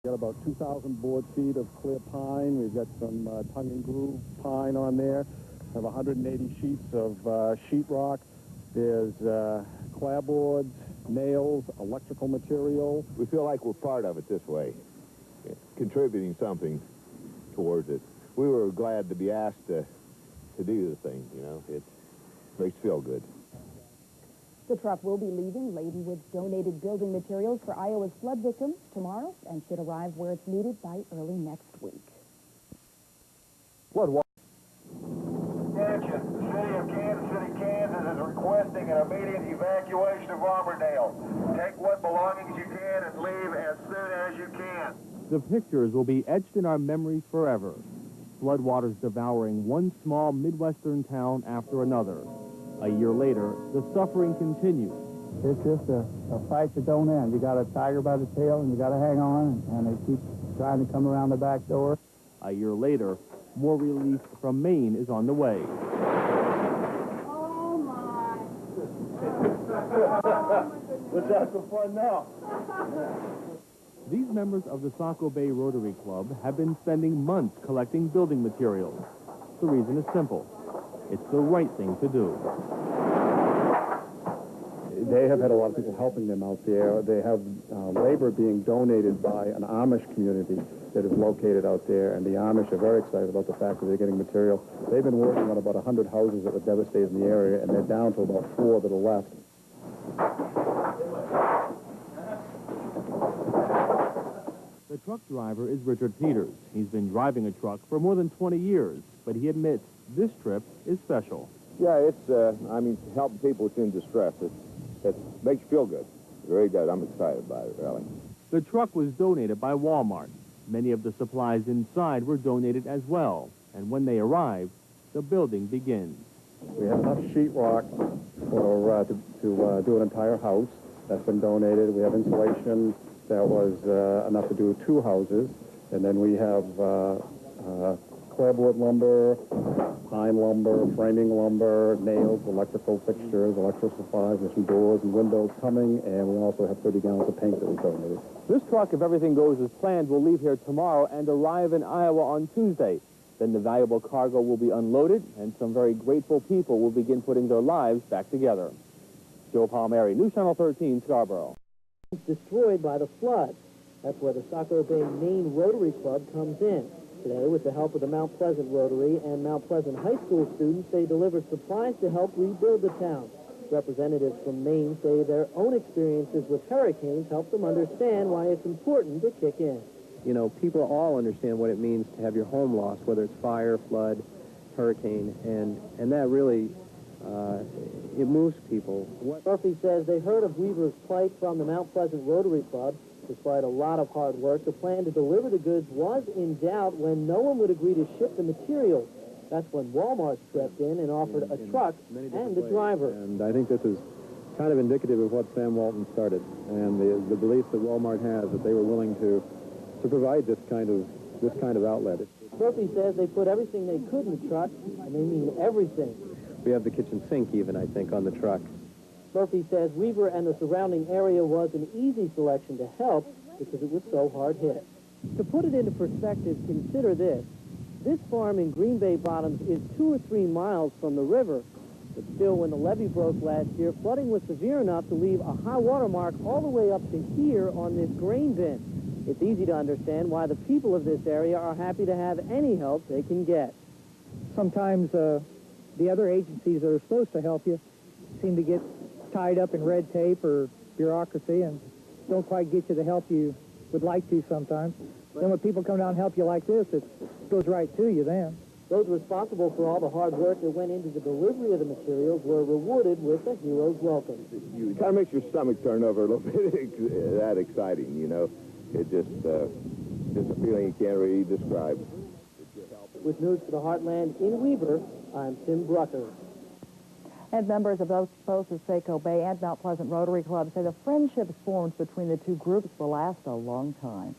Got about 2,000 board feet of clear pine. We've got some tongue and groove pine on there. Have 180 sheets of sheetrock. There's clapboards, nails, electrical material. We feel like we're part of it this way, contributing something towards it. We were glad to be asked to do the thing, you know. It makes us feel good. The truck will be leaving laden with donated building materials for Iowa's flood victims tomorrow and should arrive where it's needed by early next week. Flood water. Attention, the city of Kansas City, Kansas is requesting an immediate evacuation of Auburndale. Take what belongings you can and leave as soon as you can. The pictures will be etched in our memories forever. Floodwaters devouring one small Midwestern town after another. A year later, the suffering continues. It's just a fight that don't end. You got a tiger by the tail, and you got to hang on, and they keep trying to come around the back door. A year later, more relief from Maine is on the way. Oh, my. Let's have some fun now. These members of the Saco Bay Rotary Club have been spending months collecting building materials. The reason is simple. It's the right thing to do. They have had a lot of people helping them out there. They have labor being donated by an Amish community that is located out there, and the Amish are very excited about the fact that they're getting material. They've been working on about 100 houses that were devastated in the area, and they're down to about 4 that are left. The truck driver is Richard Peters. He's been driving a truck for more than 20 years, but he admits this trip is special. Yeah, it's, I mean, helping people that's in distress. It makes you feel good. It really does. I'm excited about it, really. The truck was donated by Walmart. Many of the supplies inside were donated as well. And when they arrive, the building begins. We have enough sheetrock for to do an entire house. That's been donated. We have insulation that was enough to do 2 houses. And then we have clapboard lumber, pine lumber, framing lumber, nails, electrical fixtures, electrical supplies. There's some doors and windows coming, and we also have 30 gallons of paint that we donated. This truck, if everything goes as planned, will leave here tomorrow and arrive in Iowa on Tuesday. Then the valuable cargo will be unloaded, and some very grateful people will begin putting their lives back together. Joe Palmieri, News Channel 13, Scarborough. Destroyed by the flood. That's where the Saco Bay Maine Rotary Club comes in. Today, with the help of the Mount Pleasant Rotary and Mount Pleasant High School students, they deliver supplies to help rebuild the town. Representatives from Maine say their own experiences with hurricanes help them understand why it's important to kick in. You know, people all understand what it means to have your home lost, whether it's fire, flood, hurricane, and that really, it moves people. Murphy says they heard of Weaver's plight from the Mount Pleasant Rotary Club. Despite a lot of hard work, the plan to deliver the goods was in doubt when no one would agree to ship the materials. That's when Walmart stepped in and offered a truck and a driver. And I think this is kind of indicative of what Sam Walton started, and the belief that Walmart has that they were willing to provide this kind of outlet. Murphy says they put everything they could in the truck, and they mean everything. We have the kitchen sink even, I think, on the truck. Murphy says Weaver and the surrounding area was an easy selection to help because it was so hard hit. To put it into perspective, consider this. This farm in Green Bay Bottoms is 2 or 3 miles from the river. But still, when the levee broke last year, flooding was severe enough to leave a high water mark all the way up to here on this grain bin. It's easy to understand why the people of this area are happy to have any help they can get. Sometimes the other agencies that are supposed to help you seem to get tied up in red tape or bureaucracy and don't quite get you the help you would like to sometimes. Then when people come down and help you like this, it goes right to you then. Those responsible for all the hard work that went into the delivery of the materials were rewarded with a hero's welcome. It kind of makes your stomach turn over a little bit. That exciting, you know. It just a feeling you can't really describe. With News for the Heartland in Weaver, I'm Tim Brucker. And members of both the Saco Bay and Mount Pleasant Rotary Club say the friendships formed between the two groups will last a long time.